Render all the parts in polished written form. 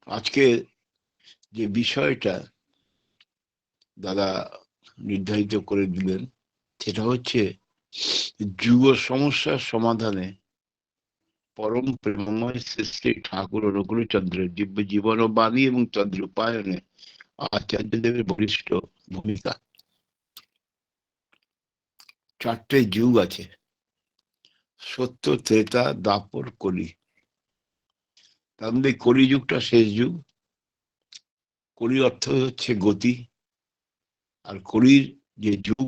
আজকে যে বিষয়টা দাদা নির্ধারিত করে দিলেন সেটা হচ্ছে যুব সমস্যার সমাধানে পরম প্রেমময় শ্রী শ্রী ঠাকুর অনুকূলচন্দ্রের দিব্য জীবন ও বাণী এবং তদ্রূপায়নে আচার্যদেবের বলিষ্ঠ ভূমিকা। চারটে যুগ আছে: সত্য, ত্রেতা, দাপর, কলি। তার মধ্যে কলি যুগটা শেষ যুগ। কলি অর্থ হচ্ছে গতি। আর কলির যে যুগ,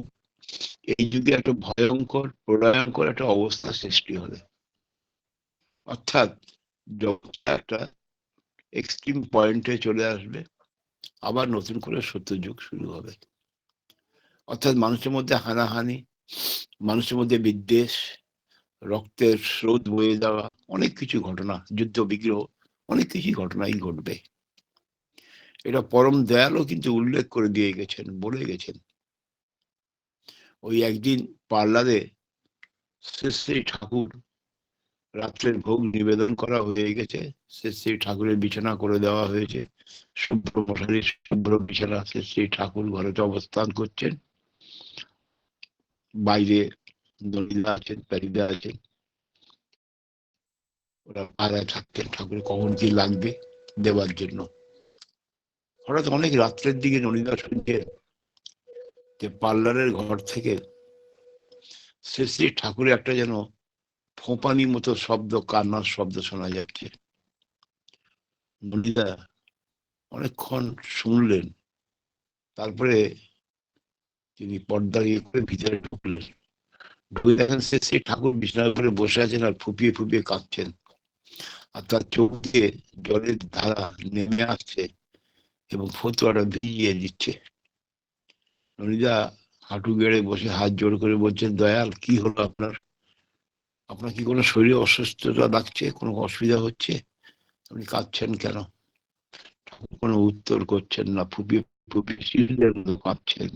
এই যুগে একটা ভয়ঙ্কর প্রলয়ঙ্কর একটা অবস্থা সৃষ্টি হবে, অর্থাৎ জগৎটা একটা এক্সট্রিম পয়েন্টে চলে আসবে, আবার নতুন করে সত্যযুগ শুরু হবে। অর্থাৎ মানুষের মধ্যে হানাহানি, মানুষের মধ্যে বিদ্বেষ, রক্তের স্রোত বয়ে যাওয়া, অনেক কিছু ঘটনা, যুদ্ধ বিগ্রহ, অনেক কিছু ঘটনাই ঘটবে। এটা পরম দয়ালও কিন্তু উল্লেখ করে দিয়ে গেছেন, বলে গেছেন। ওই একদিন পার্লারে শ্রী শ্রী ঠাকুর, রাত্রের ভোগ নিবেদন করা হয়ে গেছে, শ্রী শ্রী ঠাকুরের বিছানা করে দেওয়া হয়েছে, শুভ্র মশারি, শুভ্র বিছানা, শ্রী শ্রী ঠাকুর ঘরেতে অবস্থান করছেন। বাইরে দলিদা আছেন, প্যারিদা আছেন, ওরা পাড়ায় থাকতেন ঠাকুরের কখন কি লাগবে দেওয়ার জন্য। হঠাৎ অনেক রাত্রের দিকে নলিদা শুনছেন যে পার্লারের ঘর থেকে শ্রী শ্রী ঠাকুরের একটা যেন ফোঁপানি মতো শব্দ, কান্নার শব্দ শোনা যাচ্ছে। নলিদা অনেকক্ষণ শুনলেন, তারপরে তিনি পর্দা ইয়ে করে ভিতরে ঢুকলেন। ঢুকে দেখেন শ্রী শ্রী ঠাকুর বিছানার উপরে বসে আছেন আর ফুপিয়ে ফুপিয়ে কাঁদছেন, আর তার চোখ দিয়ে জলের ধারা নেমে আসছে এবং ফতুয়াটা ভিজিয়ে দিচ্ছে। নলিদা হাঁটু গেড়ে বসে হাত জোড় করে বলছেন, দয়াল কি হলো আপনার? আপনার কি কোনো শরীরে অসুস্থতা লাগছে, কোনো অসুবিধা হচ্ছে? আপনি কাঁদছেন কেন? ঠাকুর কোনো উত্তর করছেন না, ফুপিয়ে ফুপিয়ে শিশুদের মতো কাঁদছেন।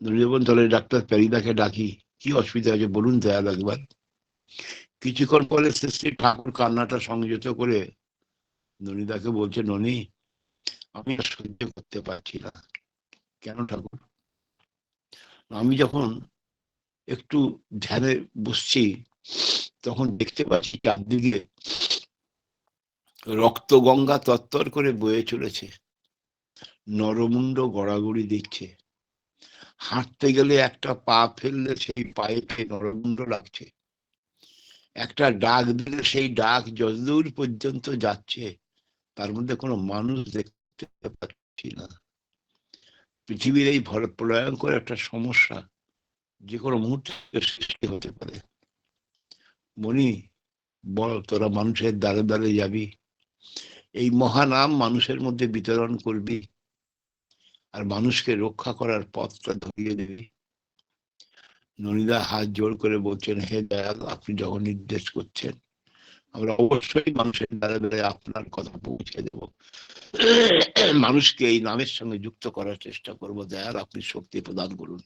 নলিদা বলেন, তাহলে ডাক্তার প্যারিদাকে ডাকি, কি অসুবিধা আছে বলুন দয়াল একবার। কিছুক্ষণ পরে শ্রী ঠাকুর কান্নাটা সংযত করে ননিদাকে বলছে, ননি, আমি আর সহ্য করতে পারছি না। কেন ঠাকুর? আমি যখন একটু ধ্যানে বসছি তখন দেখতে পাচ্ছি চারদিকে রক্ত গঙ্গা তত্তর করে বয়ে চলেছে, নরমুণ্ড গড়াগড়ি দিচ্ছে। হাঁটতে গেলে একটা পা ফেললে সেই পায়ে ফের নরমুণ্ড লাগছে। একটা ডাক দিলে সেই ডাক যতদূর পর্যন্ত যাচ্ছে তার মধ্যে কোনো মানুষ দেখতে পাচ্ছি না। পৃথিবীর এই প্রলয়ঙ্কর একটা সমস্যা যে কোনো মুহূর্তে সৃষ্টি হতে পারে। মনি, বল, তোরা মানুষের দ্বারে দ্বারে যাবি, এই মহানাম মানুষের মধ্যে বিতরণ করবি, আর মানুষকে রক্ষা করার পথটা ধরিয়ে দেবি। ননিদা হাত জোড় করে বলছেন, হে দয়াল, আপনি যখন নির্দেশ করছেন আমরা অবশ্যই মানুষের দ্বারে দ্বারে আপনার কথা পৌঁছে দেব, মানুষকে এই নামের সঙ্গে যুক্ত করার চেষ্টা করব। দয়াল, আপনি শক্তি প্রদান করুন।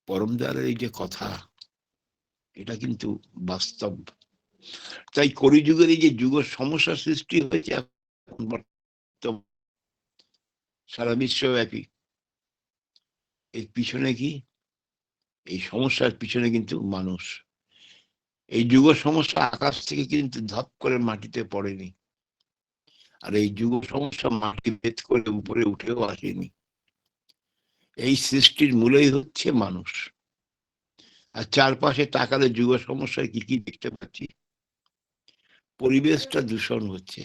পরম দয়ালের এই যে কথা, এটা কিন্তু বাস্তব। তাই কলিযুগের এই যে যুগ সমস্যা সৃষ্টি হয়েছে সারা বিশ্বব্যাপী, এর পিছনে কি? এই সমস্যার পিছনে কিন্তু মানুষ। এই যুগ সমস্যা আকাশ থেকে কিন্তু ধপ করে মাটিতে পড়েনি, আর এই যুগ সমস্যা মাটি ভেদ করে উপরে উঠেও আসেনি। এই সৃষ্টির মূলেই হচ্ছে মানুষ। আর চারপাশে তাকালে যুগ সমস্যায় কি কি দেখতে পাচ্ছি? পরিবেশটা দূষণ হচ্ছে,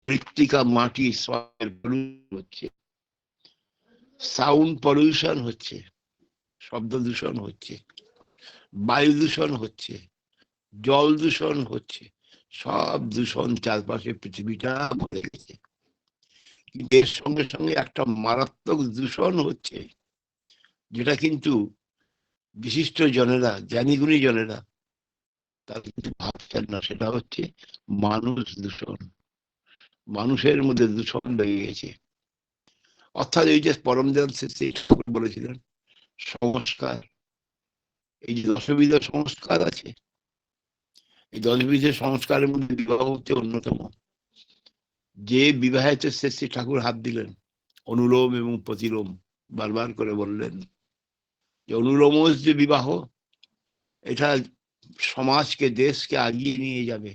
মৃত্তিকা, মাটি, সয়েল হচ্ছে, সাউন্ড পলিউশন হচ্ছে, শব্দ দূষণ হচ্ছে, বায়ু দূষণ হচ্ছে, জল দূষণ হচ্ছে, সব দূষণ চারপাশে পৃথিবীটা ভরে গেছে। কিন্তু এর সঙ্গে সঙ্গে একটা মারাত্মক দূষণ হচ্ছে, যেটা কিন্তু বিশিষ্ট জনেরা, জ্ঞানীগুণী জনেরা তারা কিন্তু ভাবছেন না। সেটা হচ্ছে মানুষ দূষণ। মানুষের মধ্যে দূষণ লেগে গেছে। অর্থাৎ এই যে পরম দয়াল শ্রী ঠাকুর বলেছিলেন সংস্কার, এই যে দশবিধ সংস্কার আছে, এই 10 বিধের সংস্কারের মধ্যে বিবাহ হচ্ছে অন্যতম। যে বিবাহেতে শ্রী ঠাকুর হাত দিলেন, অনুলোম এবং প্রতিলোম বারবার করে বললেন যে অনুলোমজ যে বিবাহ, এটা সমাজকে দেশকে আগিয়ে নিয়ে যাবে,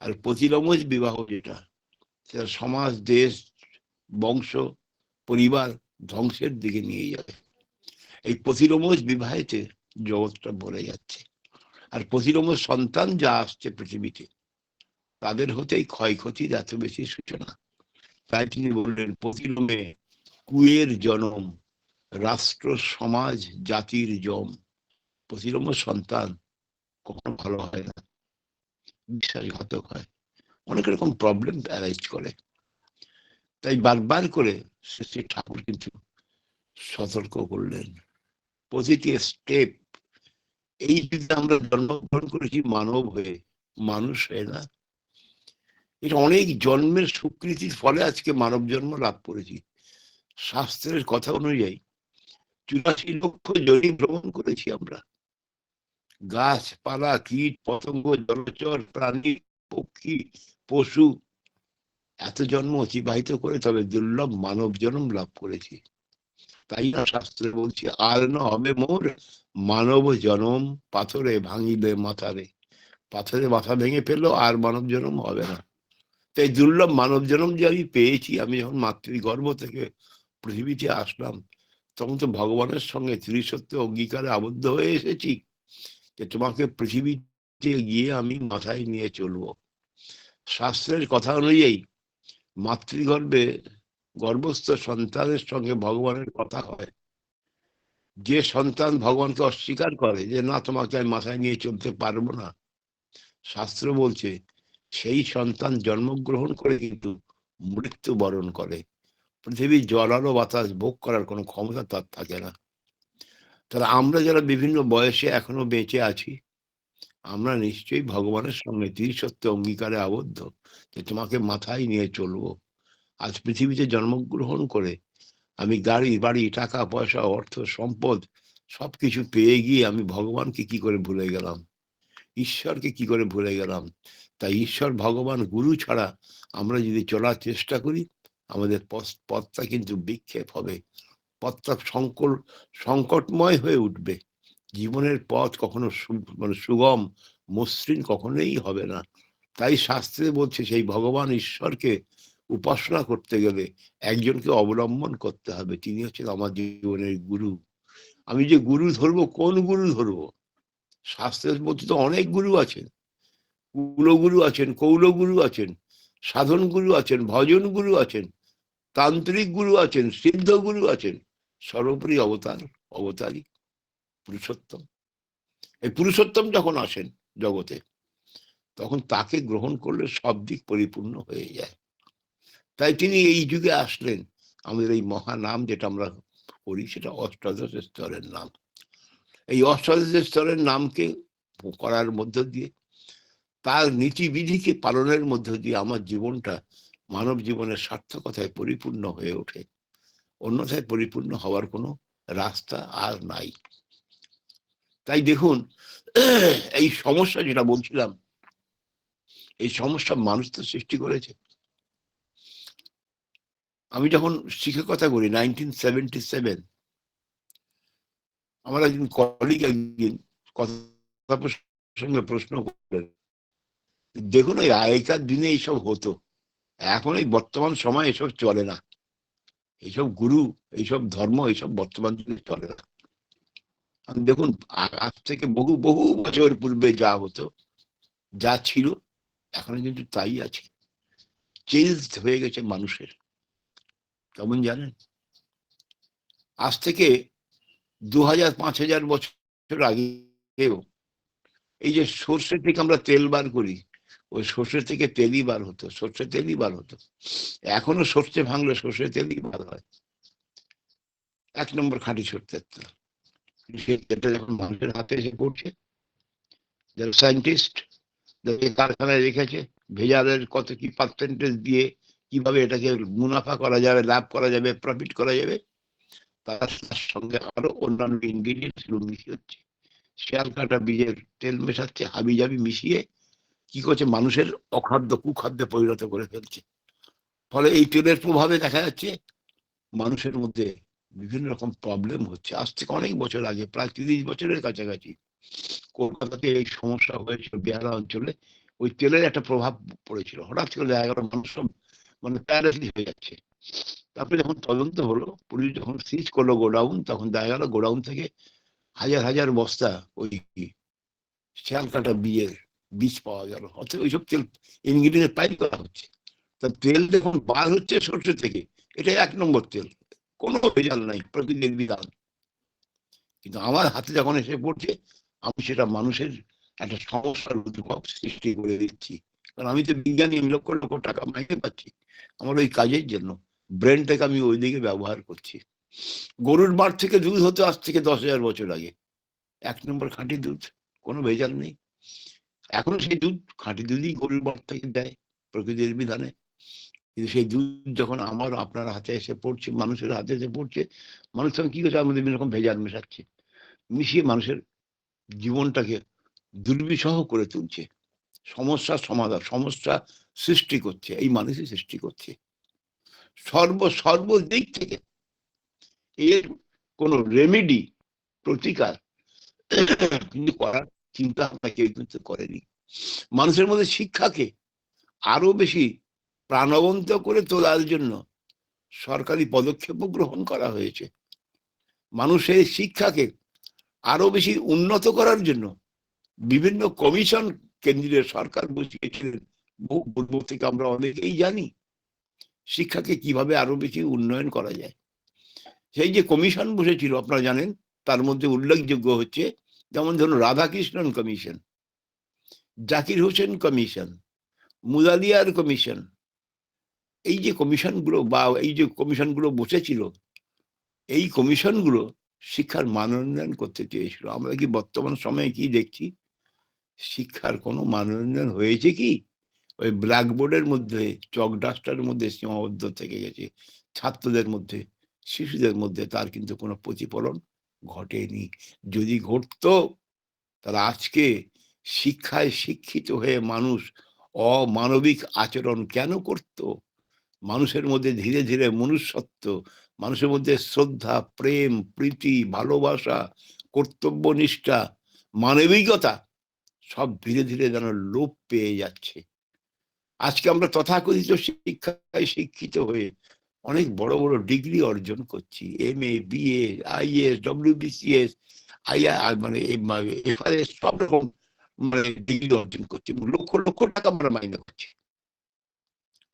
আর প্রতিলোমজ বিবাহ যেটা, সেটা সমাজ দেশ বংশ পরিবার ধ্বংসের দিকে নিয়ে যাবে। এই প্রতিলোমজ বিবাহেতে জগৎটা ভরে যাচ্ছে। আর প্রতিলোমজ সন্তান যা আসছে পৃথিবীতে, তাদের হতেই ক্ষয়ক্ষতির এত বেশি সূচনা। তাই তিনি বললেন প্রতিলোমে কুয়ের জনম, রাষ্ট্র সমাজ জাতির জম। প্রতিলোমজ সন্তান কখনো ভালো হয় না, বিশ্বাসঘাতক হয়, অনেক রকম প্রবলেম অ্যারাইজ করে। তাই বারবার করে শ্রী ঠাকুর কিন্তু সতর্ক করলেন প্রতিটি স্টেপ। এই যদি আমরা জন্মগ্রহণ করেছি মানব হয়ে, মানুষ হয়ে না, এটা অনেক জন্মের স্বীকৃতির ফলে আজকে মানব জন্ম লাভ করেছি। শাস্ত্রের কথা অনুযায়ী 84 লক্ষ জনি ভ্রমণ করেছি আমরা। গাছপালা কীট পতঙ্গ জলচর প্রাণী পক্ষী পশু, এত জন্ম অতিবাহিত করে তবে দুর্লভ মানব জন্ম লাভ করেছি। তাই না শাস্ত্রে বলছি, আর না হবে মোর মানব জনম, পাথরে ভাঙিলে মাথারে। পাথরে মাথা ভেঙে ফেললো, আর মানব জন্ম হবে না। তাই দুর্লভ মানব জন্ম যে আমি পেয়েছি, আমি যখন মাতৃগর্ভ থেকে পৃথিবীতে আসলাম, তখন তো ভগবানের সঙ্গে ত্রিসত্য অঙ্গীকারে আবদ্ধ হয়ে এসেছি যে তোমাকে পৃথিবীতে গিয়ে আমি মাথায় নিয়ে চলবো। শাস্ত্রের কথা অনুযায়ী মাতৃগর্ভে গর্ভস্থ সন্তানের সঙ্গে ভগবানের কথা হয়। যে সন্তান ভগবানকে অস্বীকার করে যে না তোমাকে আমি মাথায় নিয়ে চলতে পারবো না, শাস্ত্র বলছে সেই সন্তান জন্মগ্রহণ করে কিন্তু মৃত্যু বরণ করে। পৃথিবীর জল আলো বাতাস ভোগ করার কোনো ক্ষমতা তার থাকে না। তাহলে আমরা যারা বিভিন্ন বয়সে এখনো বেঁচে আছি, আমরা নিশ্চয়ই ভগবানের সঙ্গে ত্রিসত্য অঙ্গীকারে আবদ্ধ যে তোমাকে মাথায় নিয়ে চলবো। আজ পৃথিবীতে জন্মগ্রহণ করে আমি গাড়ি বাড়ি টাকা পয়সা অর্থ সম্পদ সবকিছু পেয়ে গিয়ে আমি ভগবানকে কি করে ভুলে গেলাম, ঈশ্বরকে কি করে ভুলে গেলাম। তাই ঈশ্বর ভগবান গুরু ছাড়া আমরা যদি চলার চেষ্টা করি, আমাদের পথটা কিন্তু বিক্ষেপ হবে, পথটা সংকটময় হয়ে উঠবে। জীবনের পথ কখনো মানে সুগম মসৃণ কখনোই হবে না। তাই শাস্ত্রে বলছে সেই ভগবান ঈশ্বরকে উপাসনা করতে গেলে একজনকে অবলম্বন করতে হবে, তিনি হচ্ছেন আমার জীবনের গুরু। আমি যে গুরু ধরবো, কোন গুরু ধরবো? শাস্ত্রের মধ্যে তো অনেক গুরু আছেন, কুলগুরু আছেন, কৌলগুরু আছেন, সাধন গুরু আছেন, ভজন গুরু আছেন, তান্ত্রিক গুরু আছেন, সিদ্ধ গুরু আছেন, সর্বোপরি অবতারী পুরুষোত্তম। এই পুরুষোত্তম যখন আসেন জগতে, তখন তাকে গ্রহণ করলে সব দিক পরিপূর্ণ হয়ে যায়। তাই তিনি এই যুগে আসলেন। আমাদের এই মহানাম যেটা আমরা করি, সেটা অষ্টাদশ স্তরের নাম। এই অষ্টাদশ স্তরের নামকে করার মধ্য দিয়ে, তার নীতিবিধিকে পালনের মধ্য দিয়ে আমার জীবনটা মানব জীবনের সার্থকতায় পরিপূর্ণ হয়ে ওঠে। অন্যথায় পরিপূর্ণ হওয়ার কোনো রাস্তা আর নাই। তাই দেখুন, এই সমস্যা যেটা বলছিলাম, এই সমস্যা মানুষ তো সৃষ্টি করেছে। আমি যখন শিক্ষকতা করি 1977, আমার একজন কলিগ একদিন কথা প্রসঙ্গে প্রশ্ন করলেন, দেখুন ওই আগেকার দিনে এইসব হতো, এখন এই বর্তমান সময় এসব চলে না, এইসব গুরু এইসব ধর্ম এইসব বর্তমান যুগে চলে না। দেখুন আজ থেকে বহু বহু বছর পূর্বে যা হতো, যা ছিল, এখনো কিন্তু তাই আছে। চেঞ্জ হয়ে গেছে মানুষের। কেমন জানেন? আজ থেকে 2000-5000 বছর আগেও এই যে সর্ষে থেকে আমরা তেল বার করি, ওই সর্ষে থেকে তেলই বার হতো, সর্ষে তেলই বার হতো। এখনো সর্ষে ভাঙলে সর্ষে তেলই বার হয়। 1 নম্বর খাঁটি সর্ষের তেল। সেই তেলটা যখন মানুষের হাতে এসে পড়ছে, যারা সায়েন্টিস্ট কারখানায় রেখেছে, ভেজালের কত কি পার্সেন্টেজ দিয়ে কিভাবে এটাকে মুনাফা করা যাবে, লাভ করা যাবে, প্রফিট করা যাবে, তার সঙ্গে আরো অন্যান্য ইনগ্রিডিয়েন্টস গুলো মিশিয়ে হচ্ছে। শিয়াল কাটা বীজের তেল মেশাচ্ছে, হাবি জাবি মিশিয়ে কি করছে, মানুষের অখাদ্য কুখাদ্যে পরিণত করে ফেলছে। ফলে এই তেলের প্রভাবে দেখা যাচ্ছে মানুষের মধ্যে বিভিন্ন রকম প্রবলেম হচ্ছে। আজ থেকে অনেক বছর আগে, প্রায় 30 বছরের কাছাকাছি কলকাতাতে এই সমস্যা হয়েছিল বেহালা অঞ্চলে। ওই তেলের একটা প্রভাব পড়েছিল, হঠাৎ করে দেখা গেল মানুষ সব মানে প্যারালাইসিস হয়ে যাচ্ছে। তারপরে যখন তদন্ত হলো, পুলিশ যখন সিজ করলো গোডাউন, তখন দেখা গেল গোডাউন থেকে হাজার হাজার বস্তা ওই শিয়াল কাটা বিয়ের বীজ পাওয়া গেল। অর্থাৎ ওইসব তেল ইনগ্রিডিয়েন্ট পাইপ করা হচ্ছে। তা তেল দেখুন বার হচ্ছে সর্ষে থেকে, এটা 1 নম্বর তেল, কোনো ভেজাল নাই, প্রকৃতির বিধান। কিন্তু আমার হাতে যখন এসে পড়ছে, আমি সেটা মানুষের একটা সমস্যার উদ্ভব সৃষ্টি করে দিচ্ছি। কারণ আমি তো বিজ্ঞানী, আমি লক্ষ লক্ষ টাকা মাইনে পাচ্ছি আমার ওই কাজের জন্য, ব্রেনটাকে আমি ওই দিকে ব্যবহার করছি। গরুর মাঠ থেকে দুধ হতো আজ থেকে 10,000 বছর আগে, 1 নম্বর খাঁটি দুধ, কোনো ভেজাল নেই। এখনো সেই দুধ খাঁটি দুধই গরুর মাঠ থেকে দেয় প্রকৃতির বিধানে। কিন্তু সেই দুধ যখন আমার আপনার হাতে এসে পড়ছে, মানুষের হাতে এসে পড়ছে, মানুষ তখন কি করছে, আমাদের বিভিন্ন রকম ভেজাল মেশাচ্ছে, মিশিয়ে মানুষের জীবনটাকে দুর্বিষহ করে তুলছে, সমস্যা সৃষ্টি করছে, এই মানুষই সৃষ্টি করছে সর্বদিক থেকে। এর কোন রেমেডি, প্রতিকার কিন্তু করার চিন্তা ভাবনা কেউ কিন্তু করেনি। মানুষের মধ্যে শিক্ষাকে আরো বেশি প্রাণবন্ত করে তোলার জন্য সরকারি পদক্ষেপ গ্রহণ করা হয়েছে। মানুষের শিক্ষাকে আরো বেশি উন্নত করার জন্য বিভিন্ন কমিশন কেন্দ্রীয় সরকার বসিয়েছিলেন, বহু পূর্ব থেকে আমরা অনেকেই জানি শিক্ষাকে কিভাবে আরো বেশি উন্নয়ন করা যায়। সেই যে কমিশন বসেছিল আপনারা জানেন, তার মধ্যে উল্লেখযোগ্য হচ্ছে যেমন ধরুন Radhakrishnan commission, Zakir Hossain commission, Mudaliar commission. এই যে কমিশনগুলো বা এই যে কমিশনগুলো বসেছিল, এই কমিশনগুলো শিক্ষার মান উন্নয়ন করতে চেয়েছিল। আমরা কি বর্তমান সময়ে কি দেখছি, শিক্ষার কোনো মান উন্নয়ন হয়েছে কি? ওই ব্ল্যাকবোর্ডের মধ্যে, চক ডাস্টারের মধ্যে সীমাবদ্ধ থেকে গেছে। ছাত্রদের মধ্যে, শিশুদের মধ্যে তার কিন্তু কোনো প্রতিফলন ঘটেনি। যদি ঘটতো, তাহলে আজকে শিক্ষায় শিক্ষিত হয়ে মানুষ অমানবিক আচরণ কেন করত? মানুষের মধ্যে ধীরে ধীরে মনুষ্যত্ব, মানুষের মধ্যে শ্রদ্ধা, প্রেম, প্রীতি, ভালোবাসা, কর্তব্যনিষ্ঠা, মানবিকতা সব ধীরে ধীরে যেন লোপ পেয়ে যাচ্ছে। আজকে আমরা তথাকথিত শিক্ষায় শিক্ষিত হয়ে অনেক বড় বড় ডিগ্রি অর্জন করছি, MA, BA, IAS, WBCS, মানে FRS, সব রকম মানে ডিগ্রি অর্জন করছি, লক্ষ লক্ষ টাকা আমরা মাইনে করছি।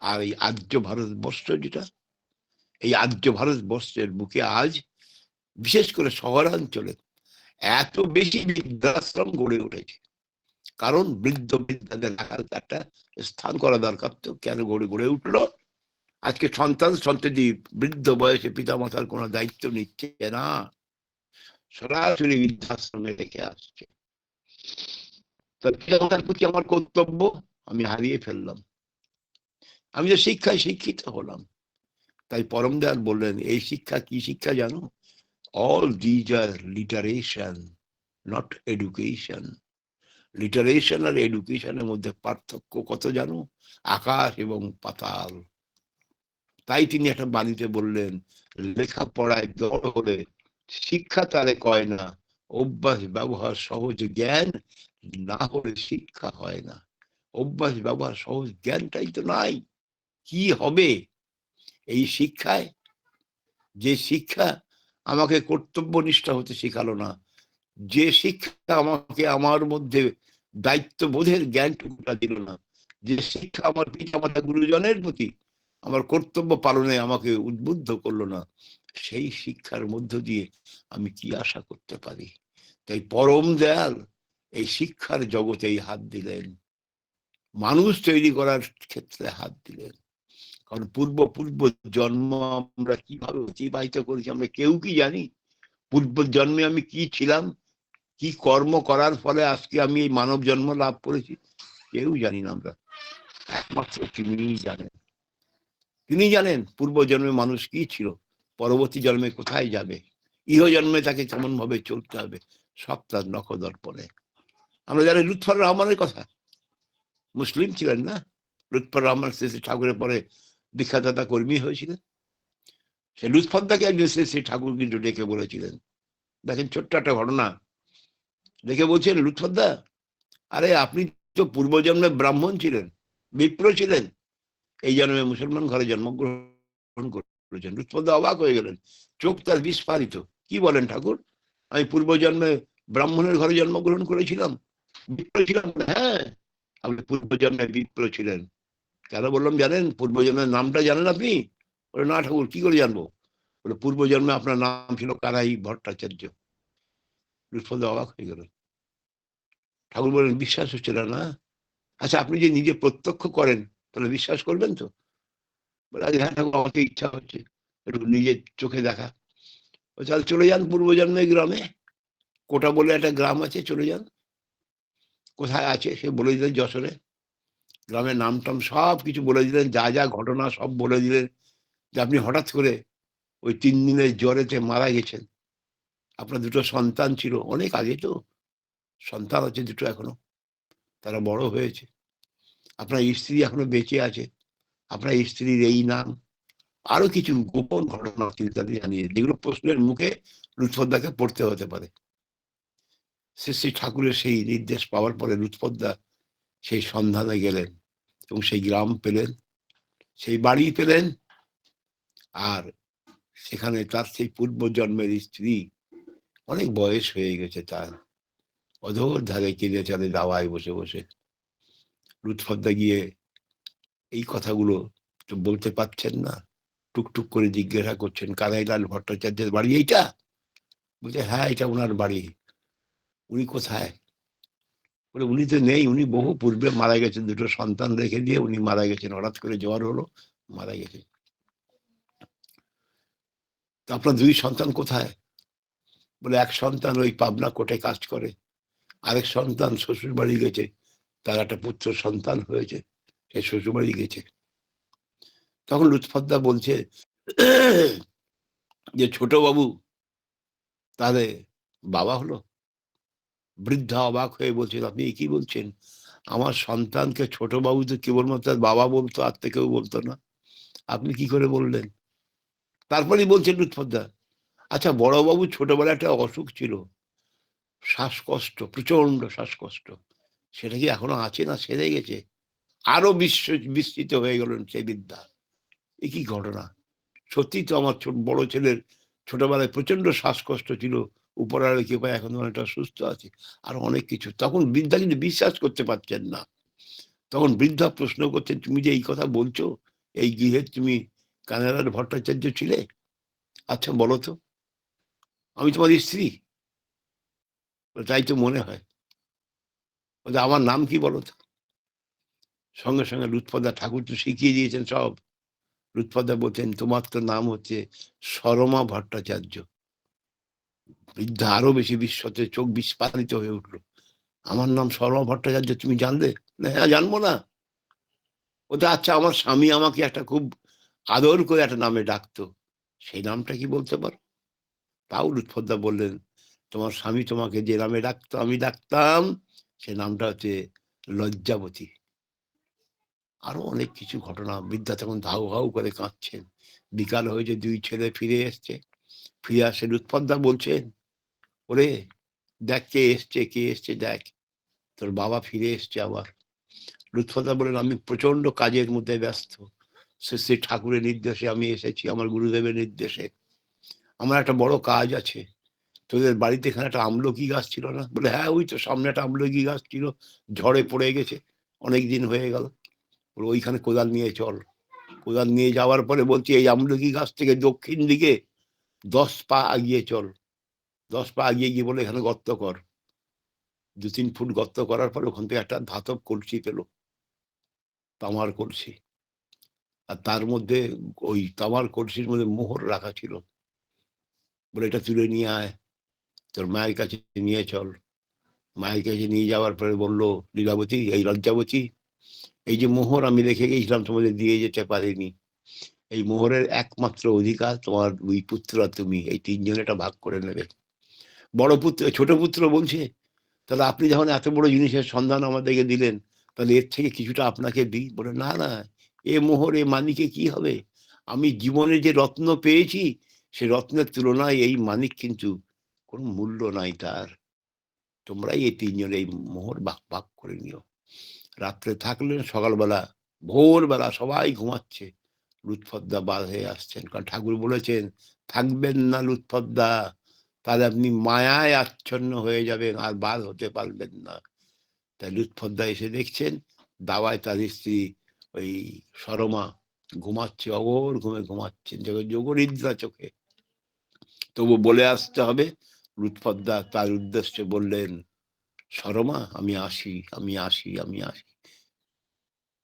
আর এই আর্য ভারতবর্ষ যেটা, এই আর্য ভারতবর্ষের বুকে আজ বিশেষ করে শহরাঞ্চলে এত বেশি বৃদ্ধাশ্রম গড়ে উঠেছে। কারণ বৃদ্ধ বৃদ্ধাদের রাখার একটা স্থান করা দরকার। তো কেন গড়ে উঠলো? আজকে সন্তান সন্ততি বৃদ্ধ বয়সে পিতামাতার কোনো দায়িত্ব নিচ্ছে না, সরাসরি বৃদ্ধাশ্রমে রেখে আসছে। পিতামাতার প্রতি আমার কর্তব্য আমি হারিয়ে ফেললাম। আমি যে শিক্ষায় শিক্ষিত হলাম, তাই পরম দয়াল বললেন, এই শিক্ষা কি শিক্ষা জানো? All these are literation, not education. Literation আর এডুকেশনের মধ্যে পার্থক্য কত জানো? আকাশ এবং পাতাল। তাই তিনি একটা বাণীতে বললেন, লেখাপড়ায় বড় হলে শিক্ষা তারে কয় না, অভ্যাস ব্যবহার সহজ জ্ঞান না হলে শিক্ষা হয় না। অভ্যাস ব্যবহার সহজ জ্ঞানটাই তো নাই, কি হবে এই শিক্ষায়? যে শিক্ষা আমাকে কর্তব্যনিষ্ঠা হতে শেখালো না, যে শিক্ষা আমাকে আমার মধ্যে দায়িত্ববোধের জ্ঞানটুকুটা দিল না, যে শিক্ষা আমার পিতামাতা গুরুজনের প্রতি আমার কর্তব্য পালনে আমাকে উদ্বুদ্ধ করলো না, সেই শিক্ষার মধ্য দিয়ে আমি কি আশা করতে পারি? তাই পরম দয়াল এই শিক্ষার জগতেই হাত দিলেন, মানুষ তৈরি করার ক্ষেত্রে হাত দিলেন। কারণ পূর্ব জন্ম আমরা কিভাবে অতিবাহিত করেছি আমরা কেউ কি জানি? পূর্ব জন্মে আমি কি ছিলাম, কি কর্ম করার ফলে আজকে আমি এই মানব জন্ম লাভ করেছি, কেউ জানি না আমরা। একমাত্র তিনিই জানেন। তিনি জানেন পূর্ব জন্মে মানুষ কি ছিল, পরবর্তী জন্মে কোথায় যাবে, ইহ জন্মে তাকে কেমন ভাবে চলতে হবে, সব তার নখদর্পণে। আমরা জানি লুৎফর রহমানের কথা, মুসলিম ছিলেন না, লুৎফর রহমান শ্রী শ্রী ঠাকুরের পরে দীক্ষাদাতা কর্মী হয়েছিলেন। সে লুৎফরদাকে একজন শ্রী শ্রী ঠাকুর কিন্তু ডেকে বলেছিলেন, দেখেন ছোট্ট একটা ঘটনা, ডেকে বলছেন, লুৎফরদা, আরে আপনি তো পূর্বজন্মে ব্রাহ্মণ ছিলেন, বিপ্র ছিলেন, এই জন্মে মুসলমান ঘরে জন্মগ্রহণ করেছেন। লুৎফরদা অবাক হয়ে গেলেন, চোখ তার বিস্ফারিত। কি বলেন ঠাকুর, আমি পূর্বজন্মে ব্রাহ্মণের ঘরে জন্মগ্রহণ করেছিলাম, বিপ্র ছিলাম? হ্যাঁ, আপনি পূর্বজন্মে বিপ্র ছিলেন। কেন বললাম জানেন? পূর্বজন্মের নামটা জানেন আপনি? বলে, না ঠাকুর, কি করে জানবো? বলে, পূর্বজন্মে আপনার নাম ছিল কানাই ভট্টাচার্য। লুৎফরদা অবাক হয়ে গেলেন। ঠাকুর বলেন, বিশ্বাস হচ্ছে না? আচ্ছা, আপনি যে নিজে প্রত্যক্ষ করেন, তাহলে বিশ্বাস করবেন তো? বলে, হ্যাঁ ঠাকুর, আমাকে ইচ্ছা হচ্ছে একটু নিজের চোখে দেখা। তাহলে চলে যান পূর্বজন্মের গ্রামে, কোটা বলে একটা গ্রাম আছে, চলে যান। কোথায় আছে সে বলে দিলেন, যশোরে। গ্রামের নাম টাম সব কিছু বলে দিলেন, যা যা ঘটনা সব বলে দিলেন, যে আপনি হঠাৎ করে ওই 3 দিনের জ্বরেতে মারা গেছেন। আপনার 2টো সন্তান ছিল, অনেক আগে তো, সন্তান আছে 2টো এখনো, তারা বড় হয়েছে। আপনার স্ত্রী এখনো বেঁচে আছে, আপনার স্ত্রীর এই নাম, আরো কিছু গোপন ঘটনা তিনি তাদের জানিয়ে, যেগুলো প্রশ্নের মুখে লুৎফরদাকে পড়তে হতে পারে। শ্রী শ্রী ঠাকুরের সেই নির্দেশ পাওয়ার পরে লুৎফরদা সেই সন্ধানে গেলেন এবং সেই গ্রাম পেলেন, সেই বাড়ি পেলেন, আর সেখানে তার সেই পূর্বজন্মের স্ত্রী, অনেক বয়স হয়ে গেছে তার, অধর ধারে কেঁদে চলে দাওয়ায় বসে বসে। লুৎফরদা গিয়ে এই কথাগুলো তো বলতে পারছেন না, টুকটুক করে জিজ্ঞাসা করছেন, কানাইলাল ভট্টাচার্যের বাড়ি এইটা? বলছে, হ্যাঁ, এটা ওনার বাড়ি। উনি কোথায়? বলে, উনি তো নেই, উনি বহু পূর্বে মারা গেছেন, 2টো সন্তান রেখে দিয়ে উনি মারা গেছেন, হঠাৎ করে জ্বর হলো, মারা গেছেন। তো আপনার 2 সন্তান কোথায়? বলে, এক সন্তান ওই পাবনা কোর্টে কাজ করে, আরেক সন্তান শ্বশুর বাড়ি গেছে, তার একটা পুত্র সন্তান হয়েছে, সে শ্বশুর বাড়ি গেছে। তখন লুৎফরদা বলছে যে, ছোট বাবু তাহলে বাবা হলো? বৃদ্ধা অবাক হয়ে বলছেন, আপনি কি বলছেন? আমার সন্তানকে ছোট বাবু তো কেবলমাত্র বাবা বলতো, আর তো কেউ বলতো না, আপনি কি করে বললেন? তারপরেই বলছেন লুৎফরদা, আচ্ছা বড়বাবু ছোটবেলায় একটা অসুখ ছিল, শ্বাসকষ্ট, প্রচন্ড শ্বাসকষ্ট, সেটা কি এখনো আছে না সেরে গেছে? আরো বিস্মিত হয়ে গেলেন সেই বৃদ্ধা। এ কি ঘটনা! সত্যি তো আমার বড় ছেলের ছোটবেলায় প্রচন্ড শ্বাসকষ্ট ছিল, উপরওয়ালা কৃপায় এখন অনেকটা সুস্থ আছে, আর অনেক কিছু। তখন বৃদ্ধা কিন্তু বিশ্বাস করতে পারছেন না। তখন বৃদ্ধা প্রশ্ন করছেন, তুমি যে এই কথা বলছো, এই গৃহে তুমি কানাইলাল ভট্টাচার্য ছিলে? আচ্ছা বলো তো, আমি তোমার স্ত্রী? তাই তো মনে হয়। বলছে, আমার নাম কি বলো তো? সঙ্গে সঙ্গে লুৎফরদা, ঠাকুর তো শিখিয়ে দিয়েছেন সব। লুৎফরদা বলছেন, তোমার তো নাম হচ্ছে সরমা ভট্টাচার্য। বৃদ্ধা আরো বেশি বিস্মতে চোখ বিস্ফারিত হয়ে উঠলো। আমার নাম সরমা ভট্টাচার্য, তুমি জানলে? হ্যাঁ, জানবো না? ওটা আচ্ছা, আমার স্বামী আমাকে একটা খুব আদর করে একটা নামে ডাকতো, সেই নামটা কি বলতে পারো? তাও লুৎফরদা বললেন, তোমার স্বামী তোমাকে যে নামে ডাকতো আমি ডাকতাম, সে নামটা হচ্ছে লজ্জাবতী। আরো অনেক কিছু ঘটনা। বৃদ্ধা তখন হাউ হাউ করে কাঁদছেন। বিকাল হয়েছে, 2 ছেলে ফিরে এসছে। ফিরে আসে লুৎফরদা বলছেন, ওরে দেখ কে এসছে, কে এসছে দেখ, তোর বাবা ফিরে এসছে আবার। লুৎফরদা বলেন, আমি প্রচন্ড কাজের মধ্যে ব্যস্ত, শ্রী ঠাকুরের নির্দেশে আমি এসেছি, আমার গুরুদেবের নির্দেশে। আমার একটা বড় কাজ আছে। তোদের বাড়িতে এখানে একটা আমলকি গাছ ছিল না? বলে, হ্যাঁ, ওই তো সামনে একটা আমলকি গাছ ছিল, ঝড়ে পড়ে গেছে, অনেক দিন হয়ে গেল। বলে, ওইখানে কোদাল নিয়ে চল। কোদাল নিয়ে যাওয়ার পরে বলছি, এই আমলকি গাছ থেকে দক্ষিণ দিকে 10 পা এগিয়ে চল। 10 পা এগিয়ে গিয়ে বলে, এখানে গর্ত কর। 2-3 ফুট গর্ত করার পরে ওখান থেকে একটা ধাতব কলসি পেল, তামার কলসি। আর তার মধ্যে ওই তামার কলসির মধ্যে মোহর রাখা ছিল। বলে, এটা তুলে নিয়ে আয়, তোর মায়ের কাছে নিয়ে চল। মায়ের কাছে নিয়ে যাওয়ার পরে বলল, লীলাবতী, এই লজ্জাবতী, এই যে মোহর আমি রেখে গেছিলাম তোমাদের দিয়ে যেতে পারিনি, এই মোহরের একমাত্র অধিকার তোমার 2 পুত্র আর তুমি, এই 3 জন এটা ভাগ করে নেবে। বড় পুত্র, ছোট পুত্র বলছে, তাহলে আপনি যখন এত বড় জিনিসের সন্ধান আমাদেরকে দিলেন, তাহলে এর থেকে কিছুটা আপনাকে দিই। বলে না না, এ মোহর এ মানিকে কি হবে, আমি জীবনে যে রত্ন পেয়েছি সে রত্নের তুলনায় এই মানিক কিন্তু কোনো মূল্য নাই তার। তোমরাই এই তিনজন এই মোহর ভাগ ভাগ করে নিও। রাত্রে থাকলেন, সকালবেলা ভোরবেলা সবাই ঘুমাচ্ছে, লুৎফুদ্দা বার হয়ে আসছেন, কারণ ঠাকুর বলেছেন থাকবেন না লুৎফুদ্দা, তাহলে আপনি মায়ায় আচ্ছন্ন হয়ে যাবেন আর বার হতে পারবেন না। তাই লুৎফুদ্দা এসে দেখছেন দাওয়ায় তার স্ত্রী ওই সরমা ঘুমাচ্ছে, অঘোর ঘুমে ঘুমাচ্ছেন, যোগনিদ্রা চোখে। তবু বলে আসতে হবে। লুৎফুদ্দা তার উদ্দেশ্যে বললেন, সরমা আমি আসি, আমি আসি, আমি আসি।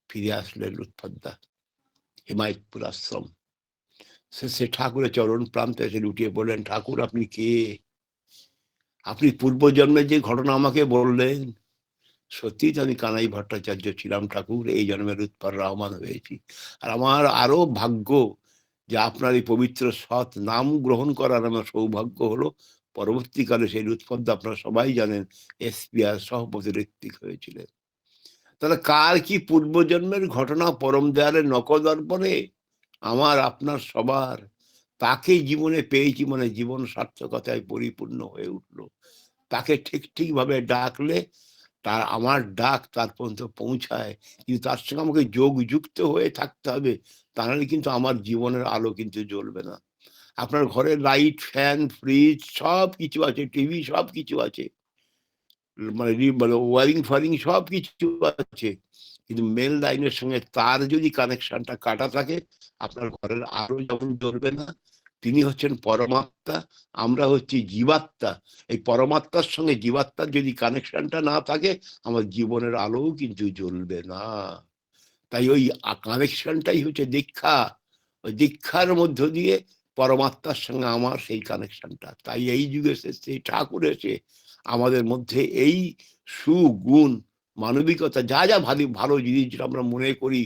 ফিরে আসলেন লুৎফুদ্দা হিমায়তপুর আশ্রম। সে ঠাকুরের চরণ প্রান্তে এসে লুটিয়ে বললেন, ঠাকুর আপনি কে? আপনি পূর্বজন্মের যে ঘটনা আমাকে বললেন, সত্যি তো আমি কানাই ভট্টাচার্য ছিলাম ঠাকুর, এই জন্মে লুৎফর রহমান হয়েছি। আর আমার আরো ভাগ্য যে আপনার এই পবিত্র সৎ নাম গ্রহণ করার আমার সৌভাগ্য হলো। পরবর্তীকালে সেই লুৎফুদ্দা আপনারা সবাই জানেন এসপিআর সভাপতি ঋত্বিক হয়েছিলেন। তাহলে কার কি পূর্বজন্মের ঘটনা পরম দয়ালের নখদর্পণে আমার আপনার সবার, তাকে জীবনে পেয়েছি মানে জীবন সার্থকতায় পরিপূর্ণ হয়ে উঠলো। তাকে ঠিক ঠিকভাবে ডাকলে তার আমার ডাক তার পর্যন্ত পৌঁছায়, কিন্তু তার সঙ্গে আমাকে যোগযুক্ত হয়ে থাকতে হবে, তাহলে কিন্তু আমার জীবনের আলো কিন্তু জ্বলবে না। আপনার ঘরে লাইট, ফ্যান, ফ্রিজ সব কিছু আছে, টিভি সব কিছু আছে, মানে মানে ওয়ারিং ফারিং সব কিছু আছে, কিন্তু মেল লাইনের সঙ্গে তার যদি কানেকশনটা কাটা থাকে আপনার ঘরের আলো যেমন জ্বলবে না। তিনি হচ্ছেন পরমাত্মা, আমরা হচ্ছি জীবাত্মা। এই পরমাত্মার সঙ্গে জীবাত্মার যদি কানেকশনটা না থাকে আমার জীবনের আলোও কিন্তু জ্বলবে না। তাই ওই কানেকশনটাই হচ্ছে দীক্ষা। ওই দীক্ষার মধ্য দিয়ে পরমাত্মার সঙ্গে আমার সেই কানেকশনটা। তাই এই যুগে সেই ঠাকুর এসে আমাদের মধ্যে এই সুগুণ, মানবিকতা, যা যা ভালো ভালো জিনিস যেটা আমরা মনে করি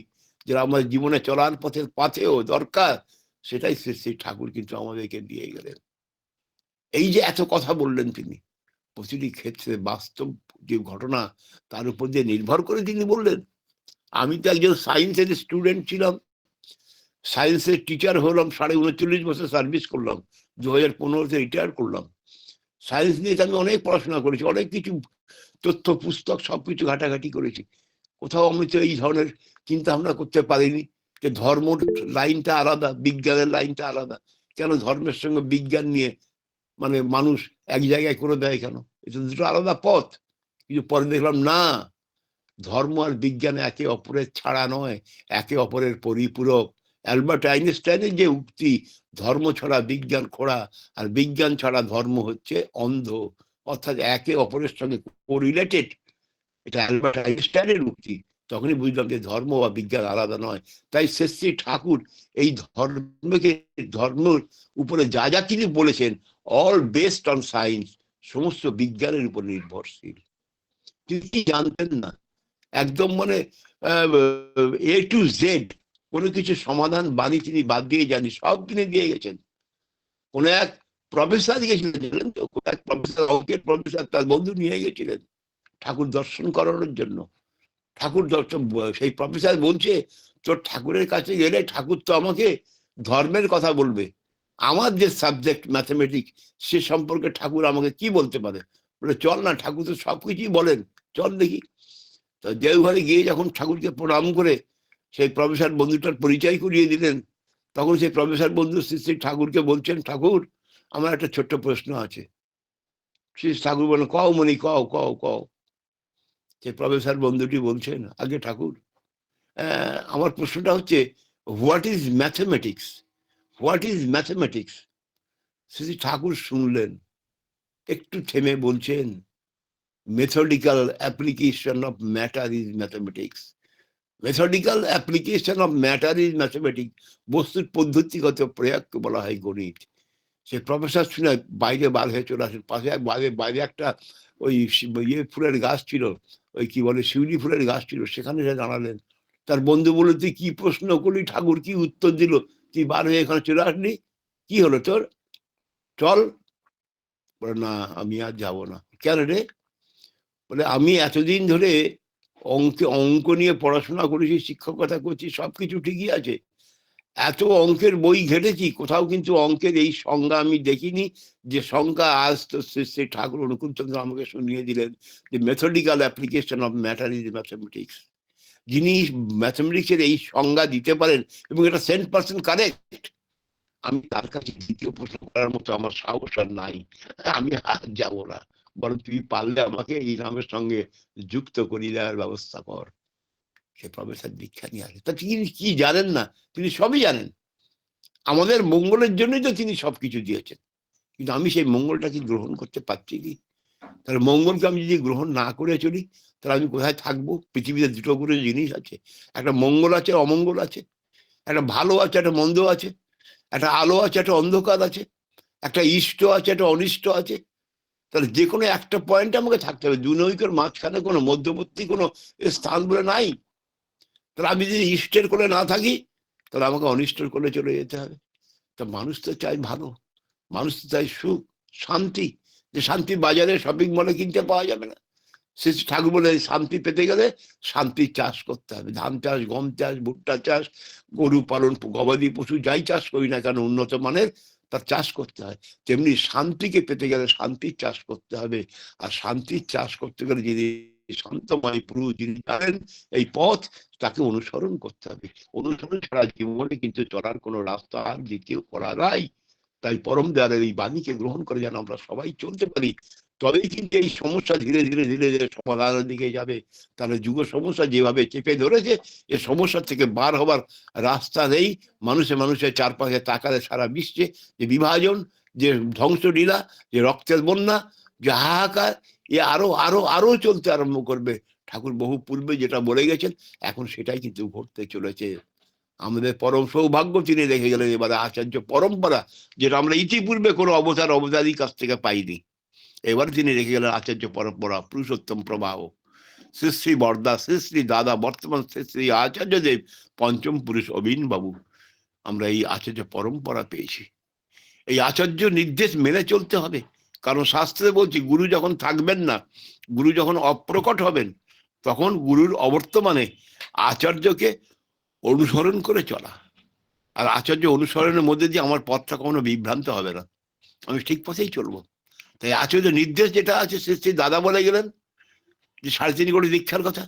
যেটা আমাদের জীবনে চলার পথেও দরকার, সেটাই শ্রী ঠাকুর কিন্তু আমাদেরকে দিয়ে গেলেন। এই যে এত কথা বললেন তিনি, প্রতিটি ক্ষেত্রে বাস্তব যে ঘটনা তার উপর দিয়ে নির্ভর করে তিনি বললেন। আমি তো একজন সায়েন্সের স্টুডেন্ট ছিলাম, সায়েন্সের টিচার হলাম, 39.5 বছর সার্ভিস করলাম, 2015-তে রিটায়ার করলাম। সায়েন্স নিয়ে আমি অনেক পড়াশোনা করেছি, অনেক কিছু তথ্য পুস্তক সবকিছু ঘাটাঘাটি করেছি। কোথাও আমি তো এই ধরনের চিন্তা ভাবনা করতে পারিনি যে ধর্ম লাইনটা আলাদা, বিজ্ঞানের লাইনটা আলাদা। কেন ধর্মের সঙ্গে বিজ্ঞান নিয়ে মানে মানুষ এক জায়গায় করে দেয় কেন? এটা দুটো আলাদা পথ। কিন্তু পরে দেখলাম না, ধর্ম আর বিজ্ঞান একে অপরের ছাড়া নয়, একে অপরের পরিপূরক। অ্যালবার্ট আইনস্টাইনের যে উক্তি, ধর্ম ছাড়া বিজ্ঞান খোড়া আর বিজ্ঞান ছাড়া ধর্ম হচ্ছে অন্ধ, অর্থাৎ একে অপরের সঙ্গে কোরিলেটেড, এটা অ্যালবার্ট আইনস্টাইনের উক্তি। তখনই বুঝলাম যে ধর্ম বা বিজ্ঞান আলাদা নয়। তাই শ্রী ঠাকুর এই ধর্মকে, ধর্মের উপরে যা যা তিনি বলেছেন অল বেসড অন সায়েন্স, সমস্ত বিজ্ঞানের উপর নির্ভরশীল। তিনি জানতেন না একদম মানে এ টু জেড কোনো কিছু সমাধান বাণী তিনি বাদ দিয়ে জানি, সব কিনে দিয়ে গেছেন। কোন এক প্রফেসর গেছিলেন, জানেন তো, কোন এক প্রফেসর, অঙ্কের প্রফেসর, তার বন্ধু নিয়ে গেছিলেন ঠাকুর দর্শন করানোর জন্য। ঠাকুর দর্শন, সেই প্রফেসর বলছে তোর ঠাকুরের কাছে গেলে ঠাকুর তো আমাকে ধর্মের কথা বলবে, আমার যে সাবজেক্ট ম্যাথমেটিক্স সে সম্পর্কে ঠাকুর আমাকে কি বলতে পারে? বলে চল না, ঠাকুর তো সবকিছুই বলেন, চল দেখি। তো দেওঘরে গিয়ে যখন ঠাকুরকে প্রণাম করে সেই প্রফেসর বন্ধুটার পরিচয় করিয়ে দিলেন, তখন সেই প্রফেসর বন্ধু শ্রী শ্রী ঠাকুরকে বলছেন, ঠাকুর আমার একটা ছোট্ট প্রশ্ন আছে। শ্রী ঠাকুর বলেন, কও মনি, কও কও কও। সেই প্রফেসর বন্ধুটি বলছেন, আগে ঠাকুর আমার প্রশ্নটা হচ্ছে what is mathematics, what is mathematics. Shri Thakur শুনলেন, একটু থেমে বলছেন, methodical application of matter is mathematics. Methodical application of matter is mathematics, বস্তুর পদ্ধতিগত প্রয়োগকে বলা হয় গণিত। সে প্রফেসর শুনে বাইরে বার হয়ে চলে আসেন, পাশে বাইরে বাইরে একটা ওই ইয়ে ফুলের গাছ ছিল, ওই কি বলে শিউলি ফুলের গাছ ছিল, সেখানে সে দাঁড়ালেন। তার বন্ধু বলল, তুই কি প্রশ্ন করলি, ঠাকুর কি উত্তর দিল, তুই বার হয়ে এখানে চলে আসলি, কি হলো তোর, চল। বলে না, আমি আর যাবো না। কেন রে? বলে আমি এতদিন ধরে অঙ্ক নিয়ে পড়াশোনা করেছি, শিক্ষকতা করছি, সবকিছু ঠিকই আছে। এত অঙ্কের বই ঘেটেছি, কোথাও কিন্তু অঙ্কের এই সংজ্ঞা আমি দেখিনি, যে সংজ্ঞা আজ তো শ্রী ঠাকুর অনুকূলচন্দ্র আমাকে শুনিয়ে দিলেন, যে methodical application of matter is mathematics. যিনি ম্যাথমেটিক্সের এই সংজ্ঞা দিতে পারেন এবং এটা 100% কারেক্ট, আমি তার কাছে দ্বিতীয় প্রশ্ন করার মতো আমার সাহস আর নাই। আমি আর যাবো না, বরং তুই পারলে আমাকে এই নামের সঙ্গে যুক্ত করিয়ে দেওয়ার ব্যবস্থা কর। সে প্রফেসর দীক্ষা নিয়ে আসে। তা তিনি কি জানেন না? তিনি সবই জানেন। আমাদের মঙ্গলের জন্যই তো তিনি সবকিছু দিয়েছেন, কিন্তু আমি সেই মঙ্গলটা কি গ্রহণ করতে পারছি কি? তাহলে মঙ্গলকে আমি যদি গ্রহণ না করে চলি, তাহলে আমি কোথায় থাকবো? পৃথিবীতে দুটো করে জিনিস আছে, একটা মঙ্গল আছে, অমঙ্গল আছে, একটা ভালো আছে, একটা মন্দ আছে, একটা আলো আছে, একটা অন্ধকার আছে, একটা ইষ্ট আছে, একটা অনিষ্ট আছে। তাহলে যে কোনো একটা পয়েন্টে আমাকে থাকতে হবে, দুনৈকের মাঝখানে কোনো মধ্যবর্তী কোনো স্থান বলে নাই। তাহলে আমি যদি ইষ্টের কোলে না থাকি, তাহলে আমাকে অনিষ্টের কোলে চলে যেতে হবে। তা মানুষ তো চাই ভালো, মানুষ তো চাই সুখ, শান্তি। যে শান্তি বাজারে শপিং মলে কিনতে পাওয়া যাবে না। সে ঠাকুর বলে শান্তি পেতে গেলে শান্তির চাষ করতে হবে। ধান চাষ, গম চাষ, ভুট্টা চাষ, গরু পালন, গবাদি পশু যাই চাষ করি না কেন উন্নত মানের, তার চাষ করতে হয়। তেমনি শান্তিকে পেতে গেলে শান্তির চাষ করতে হবে। আর শান্তির চাষ করতে গেলে যিনি শান্তময় পুরুষ, যিনি জানেন এই পথ, তাকে অনুসরণ করতে হবে। অনুসরণ ছাড়া জীবনে কিন্তু চলার কোনো রাস্তা আর দ্বিতীয় করা নাই। তাই পরম দয়ালের এই বাণীকে গ্রহণ করে যেন আমরা সবাই চলতে পারি, তবেই কিন্তু এই সমস্যা ধীরে ধীরে ধীরে ধীরে সমাধানের দিকে যাবে। তাহলে যুব সমস্যা যেভাবে চেপে ধরেছে, এ সমস্যা থেকে বার হবার রাস্তা নেই। মানুষে মানুষের চারপাশে তাকালে সারা বিশ্বে যে বিভাজন, যে ধ্বংসলীলা, যে রক্তের বন্যা, যে হাহাকার, এ আরো আরো আরো চলতে আরম্ভ করবে। ঠাকুর বহু পূর্বে যেটা বলে গেছেন, এখন সেটাই কিন্তু ঘটতে চলেছে। আমাদের পরম সৌভাগ্য তিনি রেখে গেলেন এবারে আচার্য পরম্পরা, যেটা আমরা ইতিপূর্বে কোনো অবতারীর কাছ থেকে পাইনি। এবার তিনি রেখে গেলেন আচার্য পরম্পরা, পুরুষোত্তম প্রবাহ। শ্রী শ্রী বরদা, শ্রী শ্রী দাদা, বর্তমান শ্রী শ্রী আচার্যদেব, পঞ্চম পুরুষ অবিন বাবু, আমরা এই আচার্য পরম্পরা পেয়েছি। এই আচার্য নির্দেশ মেনে চলতে হবে। কারণ শাস্ত্রে বলছি, গুরু যখন থাকবেন না, গুরু যখন অপ্রকট হবেন, তখন গুরুর অবর্তমানে আচার্যকে অনুসরণ করে চলা। আর আচার্য অনুসরণের মধ্যে দিয়ে আমার পথটা কখনো বিভ্রান্ত হবে না, আমি ঠিক পথেই চলবো। তাই আচার্য নির্দেশ যেটা আছে, সে দাদা বলে গেলেন যে 3.5 কোটি দীক্ষার কথা,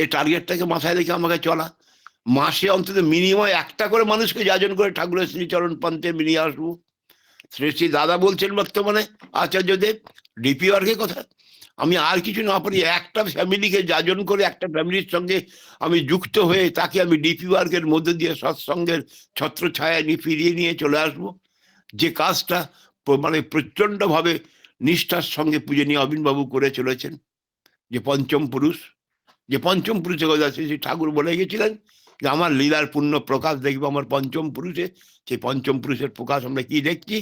এই টার্গেটটাকে মাথায় রেখে আমাকে চলা। মাসে অন্তত মিনিমাম একটা করে মানুষকে যাজন করে ঠাকুরের শ্রীচরণ পান্তে নিয়ে আসবো। শ্রী শ্রী দাদা বলছেন বর্তমানে আচার্যদেব, ডিপি ওয়ার্কের কথা। আমি আর কিছু না পারি, একটা ফ্যামিলিকে যাজন করে একটা ফ্যামিলির সঙ্গে আমি যুক্ত হয়ে তাকে আমি ডিপি ওয়ার্কের মধ্যে দিয়ে সৎসঙ্গের ছত্র ছায়া ফিরিয়ে নিয়ে চলে আসবো। যে কাজটা মানে প্রচন্ড ভাবে নিষ্ঠার সঙ্গে পূজনীয় অবিনবাবু করে চলেছেন, যে পঞ্চম পুরুষ, যে পঞ্চম পুরুষের কথা শ্রী ঠাকুর বলে গেছিলেন যে আমার লীলার পূর্ণ প্রকাশ দেখবো আমার পঞ্চম পুরুষে। সেই পঞ্চম পুরুষের প্রকাশ আমরা কি দেখছি?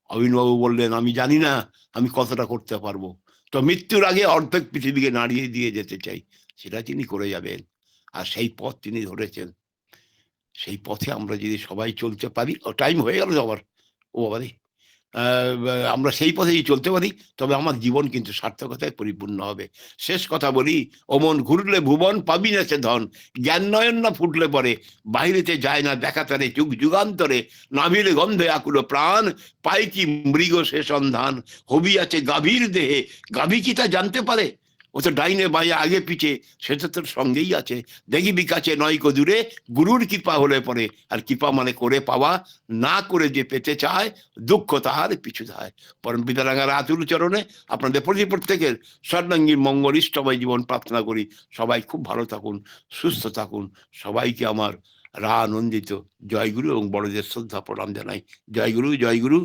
অবিনবাবু বললেন, আমি জানি না আমি কতটা করতে পারবো, তো মৃত্যুর আগে অর্ধেক পৃথিবীকে নাড়িয়ে দিয়ে যেতে চাই, সেটা তিনি করে যাবেন। আর সেই পথ তিনি ধরেছেন। সেই পথে আমরা যদি সবাই চলতে পারি, ও টাইম হয়ে গেল আবার, ও বাবারে, আমরা সেই পথেই চলতে পারি, তবে আমার জীবন কিন্তু সার্থকতায় পরিপূর্ণ হবে। শেষ কথা বলি, অমন ঘুরলে ভুবন পাবি না সে ধন, জ্ঞান নয়ন না ফুটলে পরে, বাহিরেতে যায় না দেখা তারে যুগ যুগান্তরে, নাভিলে গন্ধে আকুল প্রাণ, পাই কি মৃগ সে সন্ধান, হবি আছে গাভীর দেহে, গাভী কি তা জানতে পারে? ও তো ডাইনে বাইরে আগে পিছে, সেটা তোর সঙ্গেই আছে। দেখিবি কাছে নয়কো দূরে, গুরুর কৃপা হলে পরে। আর কৃপা মানে করে পাওয়া, না করে যে পেতে চায়, দুঃখ তাহার পিছু ধায়। পরম পিতারাঙ্গার আতুল চরণে আপনাদের প্রত্যেকের স্বর্ণাঙ্গীর মঙ্গল ইষ্টময় জীবন প্রার্থনা করি। সবাই খুব ভালো থাকুন, সুস্থ থাকুন। সবাইকে আমার আনন্দিত জয়গুরু এবং বড়দের শ্রদ্ধা প্রণাম জানাই। জয়গুরু, জয়গুরু।